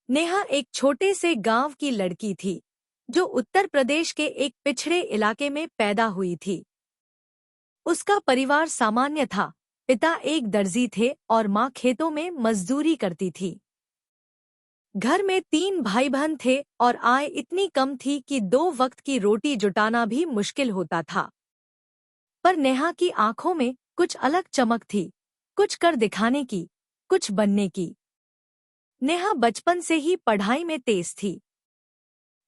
नेहा एक छोटे से गांव की लड़की थी जो उत्तर प्रदेश के एक पिछड़े इलाके में पैदा हुई थी। उसका परिवार सामान्य था। पिता एक दर्जी थे और माँ खेतों में मजदूरी करती थी। घर में 3 भाई बहन थे और आय इतनी कम थी कि 2 वक्त की रोटी जुटाना भी मुश्किल होता था। पर नेहा की आंखों में कुछ अलग चमक थी, कुछ कर दिखाने की, कुछ बनने की। नेहा बचपन से ही पढ़ाई में तेज थी।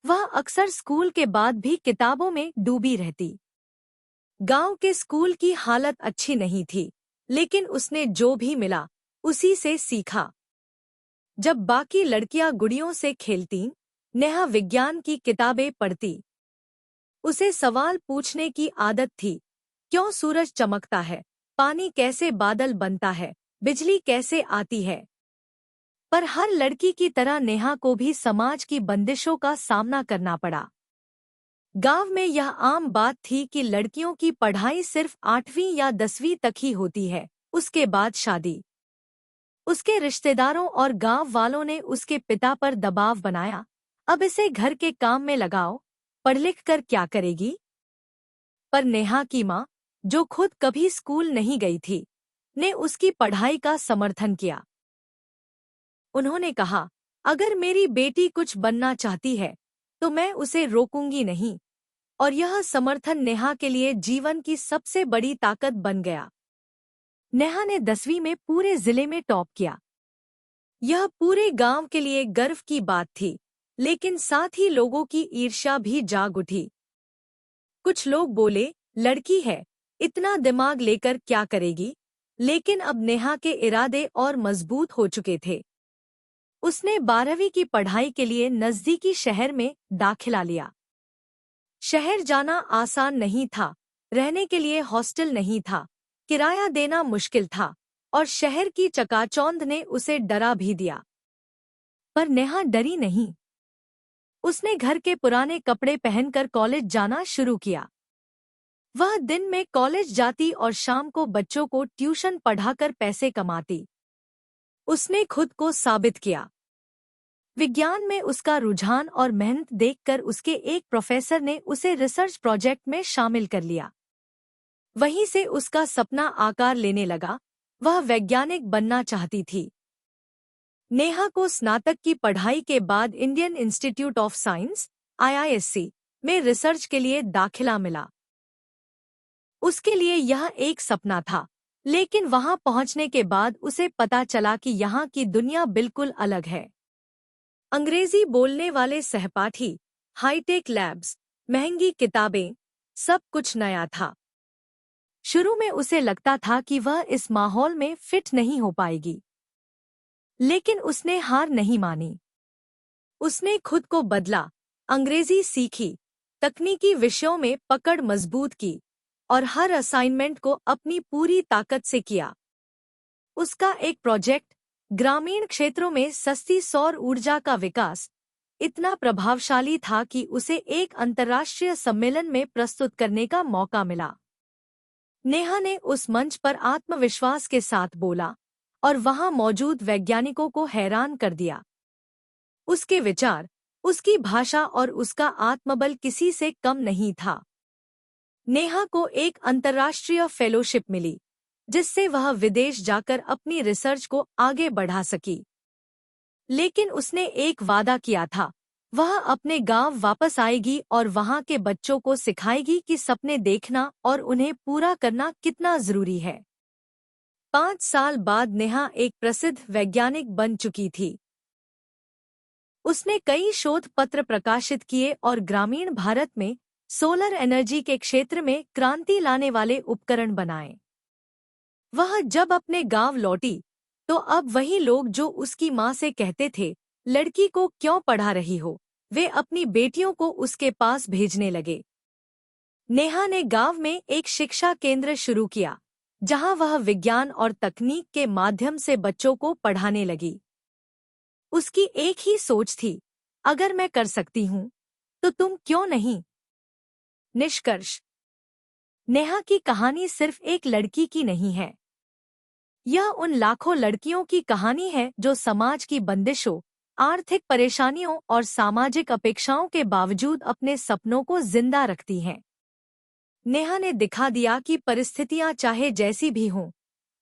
वह अक्सर स्कूल के बाद भी किताबों में डूबी रहती। गांव के स्कूल की हालत अच्छी नहीं थी, लेकिन उसने जो भी मिला उसी से सीखा। जब बाकी लड़कियां गुड़ियों से खेलतीं, नेहा विज्ञान की किताबें पढ़ती। उसे सवाल पूछने की आदत थी। क्यों सूरज चमकता है? पानी कैसे बादल बनता है? बिजली कैसे आती है? पर हर लड़की की तरह नेहा को भी समाज की बंदिशों का सामना करना पड़ा। गांव में यह आम बात थी कि लड़कियों की पढ़ाई सिर्फ 8वीं या 10वीं तक ही होती है, उसके बाद शादी। उसके रिश्तेदारों और गांव वालों ने उसके पिता पर दबाव बनाया, अब इसे घर के काम में लगाओ, पढ़ लिख कर क्या करेगी? पर नेहा की माँ, जो खुद कभी स्कूल नहीं गई थी, ने उसकी पढ़ाई का समर्थन किया। उन्होंने कहा, अगर मेरी बेटी कुछ बनना चाहती है तो मैं उसे रोकूंगी नहीं। और यह समर्थन नेहा के लिए जीवन की सबसे बड़ी ताकत बन गया। नेहा ने 10वीं में पूरे जिले में टॉप किया। यह पूरे गांव के लिए गर्व की बात थी, लेकिन साथ ही लोगों की ईर्ष्या भी जाग उठी। कुछ लोग बोले, लड़की है, इतना दिमाग लेकर क्या करेगी? लेकिन अब नेहा के इरादे और मजबूत हो चुके थे। उसने 12वीं की पढ़ाई के लिए नजदीकी शहर में दाखिला लिया। शहर जाना आसान नहीं था, रहने के लिए हॉस्टल नहीं था, किराया देना मुश्किल था, और शहर की चकाचौंध ने उसे डरा भी दिया। पर नेहा डरी नहीं। उसने घर के पुराने कपड़े पहनकर कॉलेज जाना शुरू किया। वह दिन में कॉलेज जाती और शाम को बच्चों को ट्यूशन पढ़ाकर पैसे कमाती। उसने खुद को साबित किया। विज्ञान में उसका रुझान और मेहनत देखकर उसके एक प्रोफेसर ने उसे रिसर्च प्रोजेक्ट में शामिल कर लिया। वहीं से उसका सपना आकार लेने लगा। वह वैज्ञानिक बनना चाहती थी। नेहा को स्नातक की पढ़ाई के बाद Indian institute of science (IISc) में रिसर्च के लिए दाखिला मिला। उसके लिए यह एक सपना था, लेकिन वहां पहुंचने के बाद उसे पता चला कि यहाँ की दुनिया बिल्कुल अलग है। अंग्रेजी बोलने वाले सहपाठी, हाईटेक लैब्स, महंगी किताबें, सब कुछ नया था। शुरू में उसे लगता था कि वह इस माहौल में फिट नहीं हो पाएगी, लेकिन उसने हार नहीं मानी। उसने खुद को बदला, अंग्रेजी सीखी, तकनीकी विषयों में पकड़ मजबूत की, और हर असाइनमेंट को अपनी पूरी ताकत से किया। उसका एक प्रोजेक्ट, ग्रामीण क्षेत्रों में सस्ती सौर ऊर्जा का विकास, इतना प्रभावशाली था कि उसे एक अंतर्राष्ट्रीय सम्मेलन में प्रस्तुत करने का मौका मिला। नेहा ने उस मंच पर आत्मविश्वास के साथ बोला और वहां मौजूद वैज्ञानिकों को हैरान कर दिया। उसके विचार, उसकी भाषा और उसका आत्मबल किसी से कम नहीं था। नेहा को एक अंतर्राष्ट्रीय फेलोशिप मिली, जिससे वह विदेश जाकर अपनी रिसर्च को आगे बढ़ा सकी। लेकिन उसने एक वादा किया था, वह अपने गांव वापस आएगी और वहां के बच्चों को सिखाएगी कि सपने देखना और उन्हें पूरा करना कितना जरूरी है। 5 साल बाद नेहा एक प्रसिद्ध वैज्ञानिक बन चुकी थी। उसने कई शोध पत्र प्रकाशित किए और ग्रामीण भारत में सोलर एनर्जी के क्षेत्र में क्रांति लाने वाले उपकरण बनाए। वह जब अपने गांव लौटी, तो अब वही लोग जो उसकी माँ से कहते थे, लड़की को क्यों पढ़ा रही हो, वे अपनी बेटियों को उसके पास भेजने लगे। नेहा ने गांव में एक शिक्षा केंद्र शुरू किया, जहां वह विज्ञान और तकनीक के माध्यम से बच्चों को पढ़ाने लगी। उसकी एक ही सोच थी, अगर मैं कर सकती हूँ, तो तुम क्यों नहीं? निष्कर्ष, नेहा की कहानी सिर्फ एक लड़की की नहीं है। यह उन लाखों लड़कियों की कहानी है जो समाज की बंदिशों, आर्थिक परेशानियों और सामाजिक अपेक्षाओं के बावजूद अपने सपनों को जिंदा रखती हैं। नेहा ने दिखा दिया कि परिस्थितियां चाहे जैसी भी हों,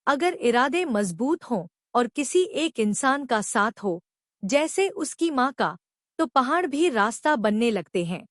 अगर इरादे मजबूत हों और किसी एक इंसान का साथ हो, जैसे उसकी माँ का, तो पहाड़ भी रास्ता बनने लगते हैं।